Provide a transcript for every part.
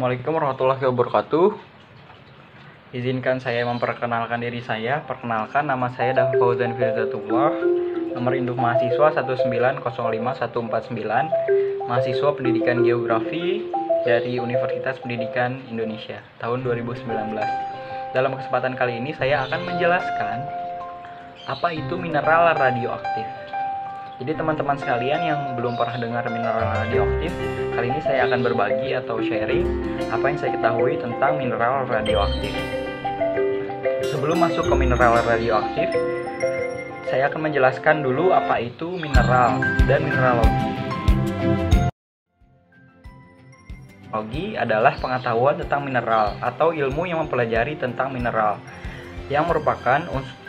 Assalamualaikum warahmatullahi wabarakatuh. Izinkan saya memperkenalkan diri saya. Perkenalkan, nama saya Dafa Fauzan Firzatullah. Nomor induk mahasiswa 1905149. Mahasiswa Pendidikan Geografi dari Universitas Pendidikan Indonesia tahun 2019. Dalam kesempatan kali ini saya akan menjelaskan apa itu mineral radioaktif. Jadi teman-teman sekalian yang belum pernah dengar mineral radioaktif, kali ini saya akan berbagi atau sharing apa yang saya ketahui tentang mineral radioaktif. Sebelum masuk ke mineral radioaktif, saya akan menjelaskan dulu apa itu mineral dan mineralogi. Mineralogi adalah pengetahuan tentang mineral atau ilmu yang mempelajari tentang mineral.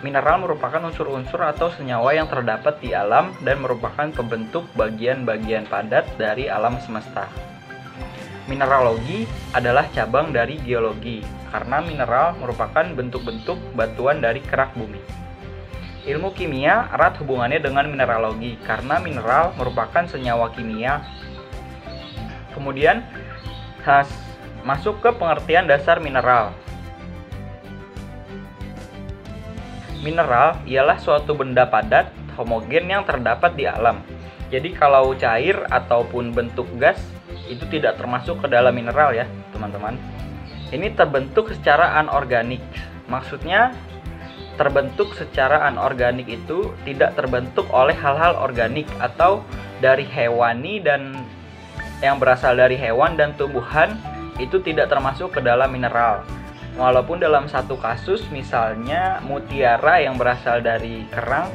Mineral merupakan unsur-unsur atau senyawa yang terdapat di alam dan merupakan pembentuk bagian-bagian padat dari alam semesta. Mineralogi adalah cabang dari geologi, karena mineral merupakan bentuk-bentuk batuan dari kerak bumi. Ilmu kimia erat hubungannya dengan mineralogi, karena mineral merupakan senyawa kimia. Kemudian, masuk ke pengertian dasar mineral. Mineral ialah suatu benda padat, homogen yang terdapat di alam. Jadi kalau cair ataupun bentuk gas itu tidak termasuk ke dalam mineral ya, teman-teman. Ini terbentuk secara anorganik. Maksudnya terbentuk secara anorganik itu tidak terbentuk oleh hal-hal organik atau dari hewani dan yang berasal dari hewan dan tumbuhan itu tidak termasuk ke dalam mineral. Walaupun dalam satu kasus, misalnya mutiara yang berasal dari kerang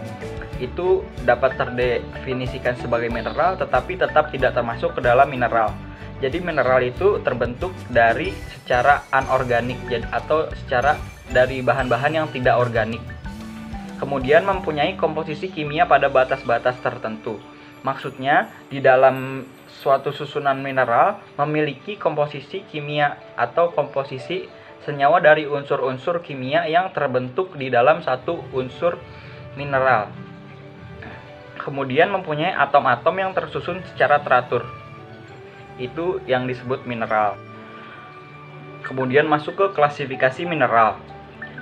itu dapat terdefinisikan sebagai mineral, tetapi tetap tidak termasuk ke dalam mineral. Jadi mineral itu terbentuk dari secara anorganik atau secara dari bahan-bahan yang tidak organik. Kemudian mempunyai komposisi kimia pada batas-batas tertentu. Maksudnya di dalam suatu susunan mineral memiliki komposisi kimia atau komposisi senyawa dari unsur-unsur kimia yang terbentuk di dalam satu unsur mineral. Kemudian mempunyai atom-atom yang tersusun secara teratur. Itu yang disebut mineral. Kemudian masuk ke klasifikasi mineral.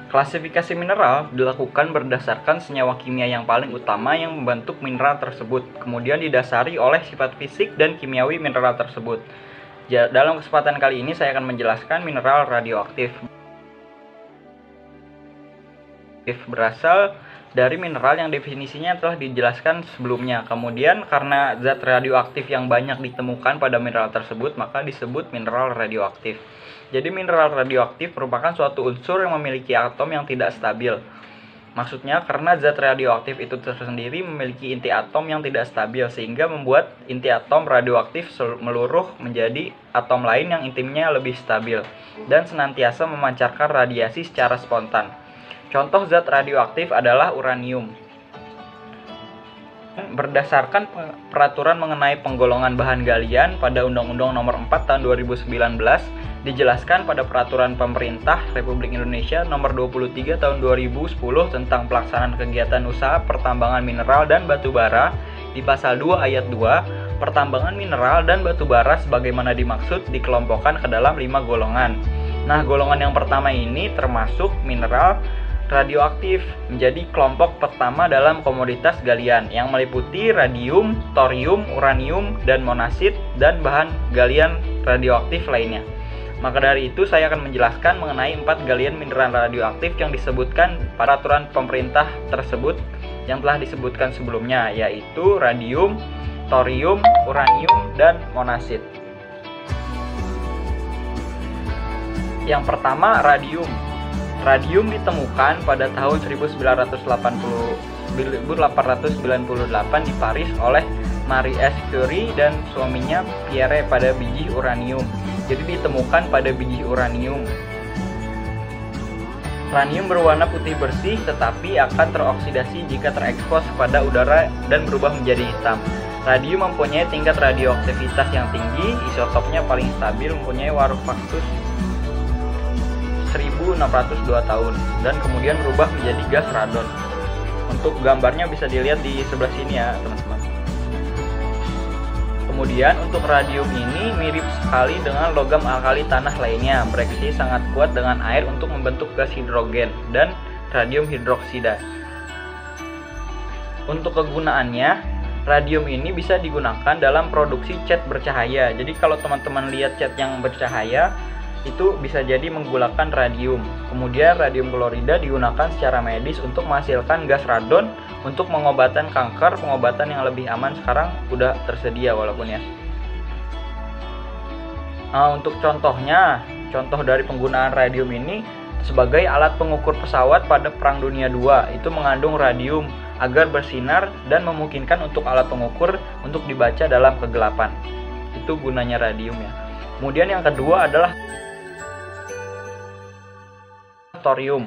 Klasifikasi mineral dilakukan berdasarkan senyawa kimia yang paling utama yang membentuk mineral tersebut. Kemudian didasari oleh sifat fisik dan kimiawi mineral tersebut. Dalam kesempatan kali ini saya akan menjelaskan mineral radioaktif. Berasal dari mineral yang definisinya telah dijelaskan sebelumnya. Kemudian karena zat radioaktif yang banyak ditemukan pada mineral tersebut, maka disebut mineral radioaktif. Jadi mineral radioaktif merupakan suatu unsur yang memiliki atom yang tidak stabil. Maksudnya karena zat radioaktif itu tersendiri memiliki inti atom yang tidak stabil, sehingga membuat inti atom radioaktif meluruh menjadi atom lain yang intinya lebih stabil dan senantiasa memancarkan radiasi secara spontan. Contoh zat radioaktif adalah uranium. Berdasarkan peraturan mengenai penggolongan bahan galian pada Undang-Undang Nomor 4 Tahun 2019, dijelaskan pada Peraturan Pemerintah Republik Indonesia Nomor 23 Tahun 2010 tentang pelaksanaan kegiatan usaha pertambangan mineral dan batu bara di Pasal 2 Ayat 2, pertambangan mineral dan batu bara sebagaimana dimaksud dikelompokkan ke dalam 5 golongan. Nah, golongan yang pertama ini termasuk mineral radioaktif, menjadi kelompok pertama dalam komoditas galian yang meliputi radium, thorium, uranium, dan monasit dan bahan galian radioaktif lainnya. Maka dari itu saya akan menjelaskan mengenai 4 galian mineral radioaktif yang disebutkan pada peraturan pemerintah tersebut yang telah disebutkan sebelumnya, yaitu radium, thorium, uranium, dan monasit. Yang pertama, radium. Radium ditemukan pada tahun 1898 di Paris oleh Marie Curie dan suaminya Pierre pada biji uranium. Jadi ditemukan pada biji uranium. Uranium berwarna putih bersih tetapi akan teroksidasi jika terekspos pada udara dan berubah menjadi hitam. Radium mempunyai tingkat radioaktivitas yang tinggi, isotopnya paling stabil, mempunyai waruh faktus 1602 tahun dan kemudian berubah menjadi gas radon. Untuk gambarnya bisa dilihat di sebelah sini ya, teman-teman. Kemudian untuk radium ini mirip sekali dengan logam alkali tanah lainnya, bereaksi sangat kuat dengan air untuk membentuk gas hidrogen dan radium hidroksida. Untuk kegunaannya, radium ini bisa digunakan dalam produksi cat bercahaya. Jadi kalau teman-teman lihat cat yang bercahaya, itu bisa jadi menggunakan radium. Kemudian radium klorida digunakan secara medis untuk menghasilkan gas radon untuk pengobatan kanker, pengobatan yang lebih aman sekarang udah tersedia walaupun ya. Untuk contohnya, contoh dari penggunaan radium ini sebagai alat pengukur pesawat pada Perang Dunia II, itu mengandung radium agar bersinar dan memungkinkan untuk alat pengukur untuk dibaca dalam kegelapan. Itu gunanya radium ya. Kemudian yang kedua adalah thorium.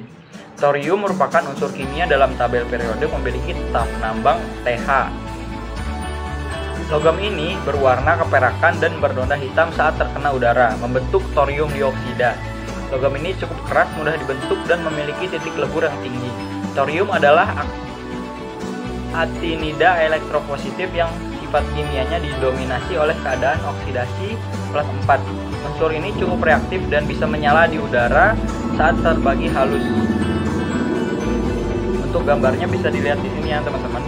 Thorium merupakan unsur kimia dalam tabel periode memiliki staf nambang Th. Logam ini berwarna keperakan dan bernoda hitam saat terkena udara, membentuk thorium dioksida. Logam ini cukup keras, mudah dibentuk, dan memiliki titik lebur yang tinggi. Thorium adalah aktinida elektropositif yang sifat kimianya didominasi oleh keadaan oksidasi +4. Unsur ini cukup reaktif dan bisa menyala di udara saat terbagi halus. Untuk gambarnya bisa dilihat di sini ya teman-teman.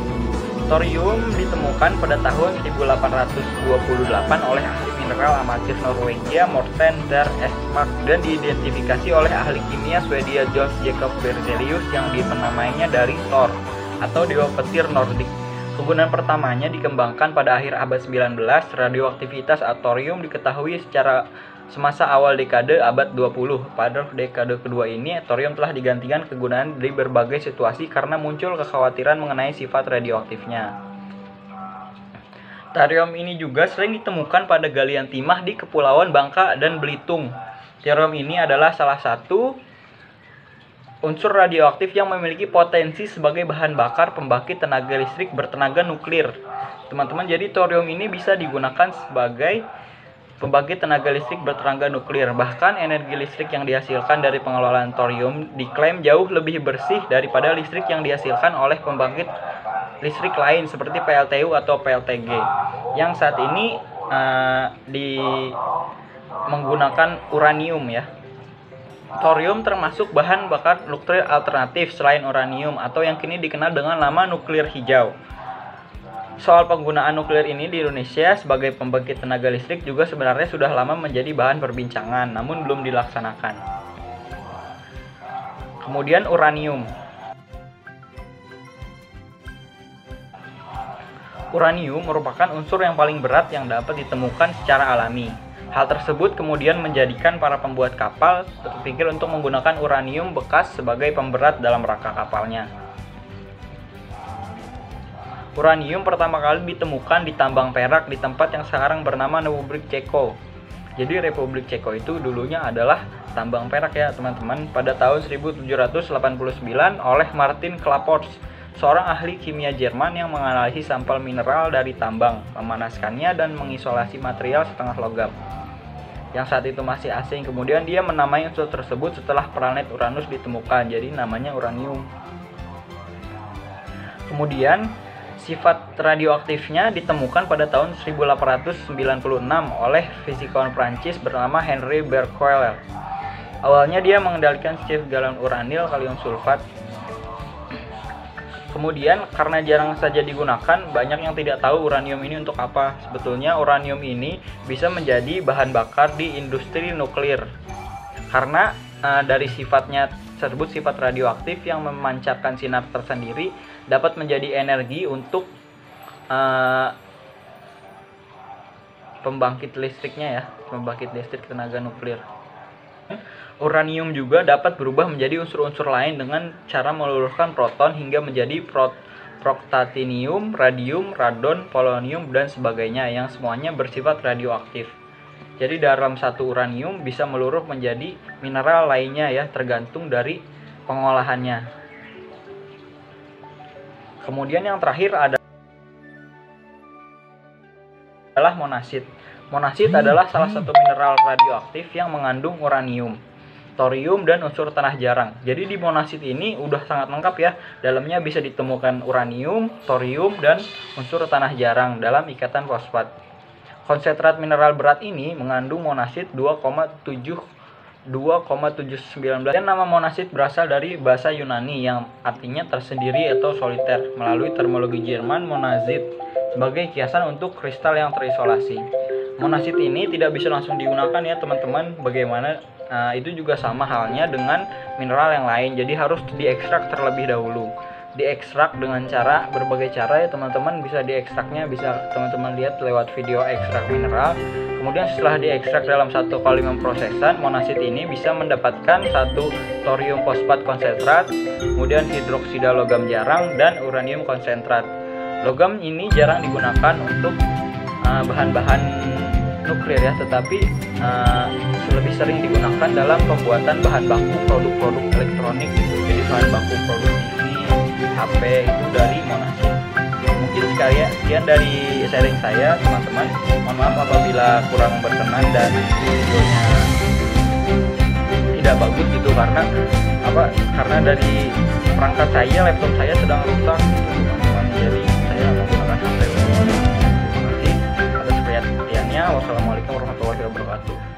Thorium ditemukan pada tahun 1828 oleh ahli mineral amatir Norwegia Morten der Esmark dan diidentifikasi oleh ahli kimia Swedia Jos Jacob Berzelius yang dinamainya dari Thor atau dewa petir Nordik. Kegunaan pertamanya dikembangkan pada akhir abad 19. Radioaktivitas thorium diketahui secara semasa awal dekade abad 20. Pada dekade kedua ini, thorium telah digantikan kegunaan di berbagai situasi karena muncul kekhawatiran mengenai sifat radioaktifnya. Thorium ini juga sering ditemukan pada galian timah di Kepulauan Bangka dan Belitung. Thorium ini adalah salah satu unsur radioaktif yang memiliki potensi sebagai bahan bakar pembangkit tenaga listrik bertenaga nuklir. Teman-teman, jadi thorium ini bisa digunakan sebagai pembangkit tenaga listrik bertenaga nuklir. Bahkan energi listrik yang dihasilkan dari pengelolaan thorium diklaim jauh lebih bersih daripada listrik yang dihasilkan oleh pembangkit listrik lain seperti PLTU atau PLTG yang saat ini menggunakan uranium ya. Thorium termasuk bahan bakar nuklir alternatif selain uranium atau yang kini dikenal dengan nama nuklir hijau. Soal penggunaan nuklir ini di Indonesia sebagai pembangkit tenaga listrik juga sebenarnya sudah lama menjadi bahan perbincangan, namun belum dilaksanakan. Kemudian uranium. Uranium merupakan unsur yang paling berat yang dapat ditemukan secara alami. Hal tersebut kemudian menjadikan para pembuat kapal berpikir untuk menggunakan uranium bekas sebagai pemberat dalam rangka kapalnya. Uranium pertama kali ditemukan di tambang perak di tempat yang sekarang bernama Republik Ceko. Jadi Republik Ceko itu dulunya adalah tambang perak ya teman-teman. Pada tahun 1789 oleh Martin Klaproth, seorang ahli kimia Jerman yang menganalisis sampel mineral dari tambang, memanaskannya dan mengisolasi material setengah logam yang saat itu masih asing. Kemudian dia menamai unsur tersebut setelah planet Uranus ditemukan, jadi namanya uranium. Kemudian sifat radioaktifnya ditemukan pada tahun 1896 oleh fisikawan Prancis bernama Henri Becquerel. Awalnya dia mengendalikan shift galon uranil kalium sulfat. Kemudian karena jarang saja digunakan, banyak yang tidak tahu uranium ini untuk apa. Sebetulnya uranium ini bisa menjadi bahan bakar di industri nuklir. Karena dari sifatnya tersebut, sifat radioaktif yang memancarkan sinar tersendiri dapat menjadi energi untuk pembangkit listriknya ya, pembangkit listrik tenaga nuklir. Uranium juga dapat berubah menjadi unsur-unsur lain dengan cara meluruhkan proton hingga menjadi protactinium, radium, radon, polonium, dan sebagainya yang semuanya bersifat radioaktif. Jadi dalam satu uranium bisa meluruh menjadi mineral lainnya ya, tergantung dari pengolahannya. Kemudian yang terakhir adalah monasit. Monasit adalah salah satu mineral radioaktif yang mengandung uranium, thorium, dan unsur tanah jarang. Jadi di monasit ini udah sangat lengkap ya. Dalamnya bisa ditemukan uranium, thorium, dan unsur tanah jarang dalam ikatan fosfat. Konsentrat mineral berat ini mengandung monasit 2,719. Dan nama monasit berasal dari bahasa Yunani yang artinya tersendiri atau soliter. Melalui terminologi Jerman, monazit sebagai kiasan untuk kristal yang terisolasi. Monasit ini tidak bisa langsung digunakan ya teman-teman. Bagaimana itu juga sama halnya dengan mineral yang lain. Jadi harus diekstrak terlebih dahulu. Diekstrak dengan berbagai cara ya teman-teman. Bisa diekstraknya, bisa teman-teman lihat lewat video ekstrak mineral. Kemudian setelah diekstrak dalam 1 kali pemrosesan, monasit ini bisa mendapatkan 1 thorium fosfat konsentrat, kemudian hidroksida logam jarang, dan uranium konsentrat. Logam ini jarang digunakan untuk bahan-bahan nuklir ya, tetapi lebih sering digunakan dalam pembuatan bahan baku produk-produk elektronik gitu. Jadi bahan baku produk TV, HP itu dari monasit. Mungkin sekian dari sharing saya teman-teman. Mohon maaf apabila kurang berkenan dan videonya tidak bagus gitu, karena dari perangkat saya, laptop saya sedang rusak gitu teman-teman. Jadi saya menggunakan HP. Terima kasih atas perhatiannya. Wassalamualaikum warahmatullahi wabarakatuh.